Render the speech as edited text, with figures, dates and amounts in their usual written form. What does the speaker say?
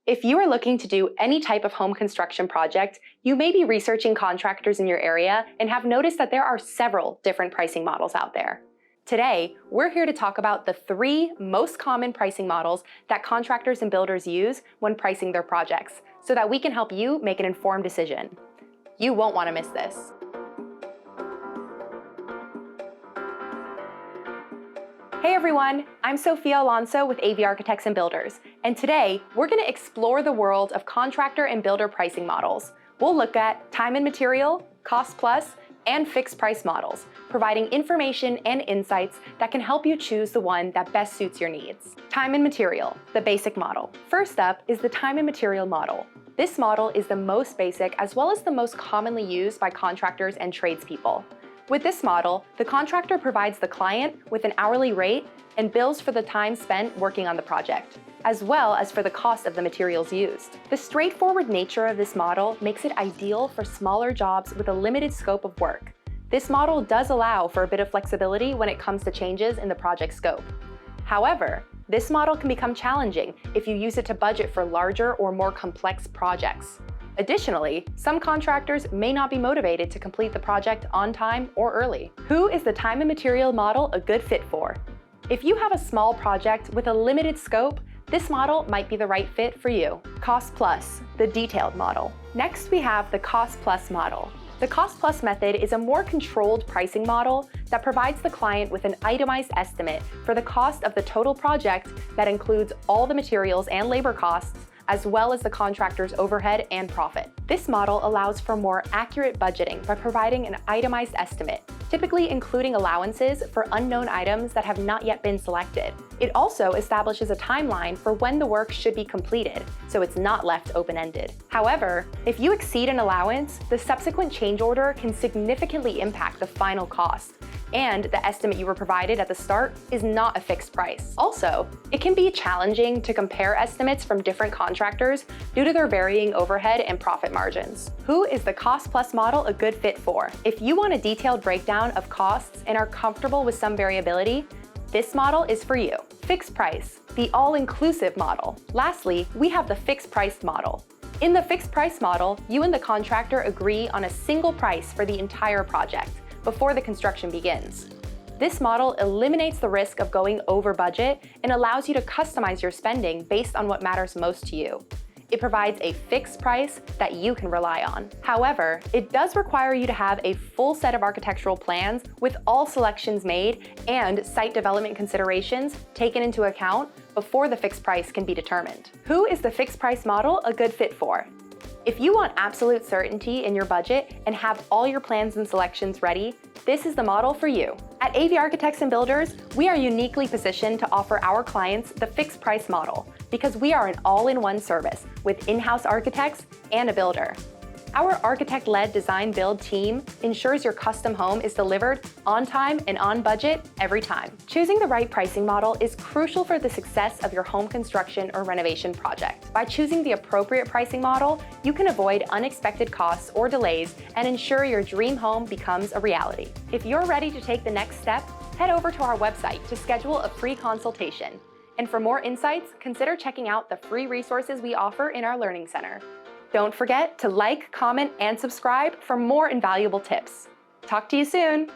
If you are looking to do any type of home construction project, you may be researching contractors in your area and have noticed that there are several different pricing models out there. Today, we're here to talk about the 3 most common pricing models that contractors and builders use when pricing their projects, so that we can help you make an informed decision. You won't want to miss this. Hey everyone, I'm Sofia Alonso with AV Architects and Builders, and today we're going to explore the world of contractor and builder pricing models. We'll look at time and material, cost plus, and fixed price models, providing information and insights that can help you choose the one that best suits your needs. Time and material, the basic model. First up is the time and material model. This model is the most basic as well as the most commonly used by contractors and tradespeople. With this model, the contractor provides the client with an hourly rate and bills for the time spent working on the project, as well as for the cost of the materials used. The straightforward nature of this model makes it ideal for smaller jobs with a limited scope of work. This model does allow for a bit of flexibility when it comes to changes in the project scope. However, this model can become challenging if you use it to budget for larger or more complex projects. Additionally, some contractors may not be motivated to complete the project on time or early. Who is the time and material model a good fit for? If you have a small project with a limited scope, this model might be the right fit for you. Cost plus, the detailed model. Next, we have the cost plus model. The cost plus method is a more controlled pricing model that provides the client with an itemized estimate for the cost of the total project that includes all the materials and labor costs, as well as the contractor's overhead and profit. This model allows for more accurate budgeting by providing an itemized estimate, typically including allowances for unknown items that have not yet been selected. It also establishes a timeline for when the work should be completed, so it's not left open-ended. However, if you exceed an allowance, the subsequent change order can significantly impact the final cost, and the estimate you were provided at the start is not a fixed price. Also, it can be challenging to compare estimates from different contractors due to their varying overhead and profit margins. Who is the cost plus model a good fit for? If you want a detailed breakdown of costs and are comfortable with some variability, this model is for you. Fixed price, the all-inclusive model. Lastly, we have the fixed price model. In the fixed price model, you and the contractor agree on a single price for the entire project before the construction begins. This model eliminates the risk of going over budget and allows you to customize your spending based on what matters most to you. It provides a fixed price that you can rely on. However, it does require you to have a full set of architectural plans with all selections made and site development considerations taken into account before the fixed price can be determined. Who is the fixed price model a good fit for? If you want absolute certainty in your budget and have all your plans and selections ready, this is the model for you. At AV Architects and Builders, we are uniquely positioned to offer our clients the fixed price model because we are an all-in-one service with in-house architects and a builder. Our architect-led design-build team ensures your custom home is delivered on time and on budget every time. Choosing the right pricing model is crucial for the success of your home construction or renovation project. By choosing the appropriate pricing model, you can avoid unexpected costs or delays and ensure your dream home becomes a reality. If you're ready to take the next step, head over to our website to schedule a free consultation. And for more insights, consider checking out the free resources we offer in our Learning Center. Don't forget to like, comment, and subscribe for more invaluable tips. Talk to you soon!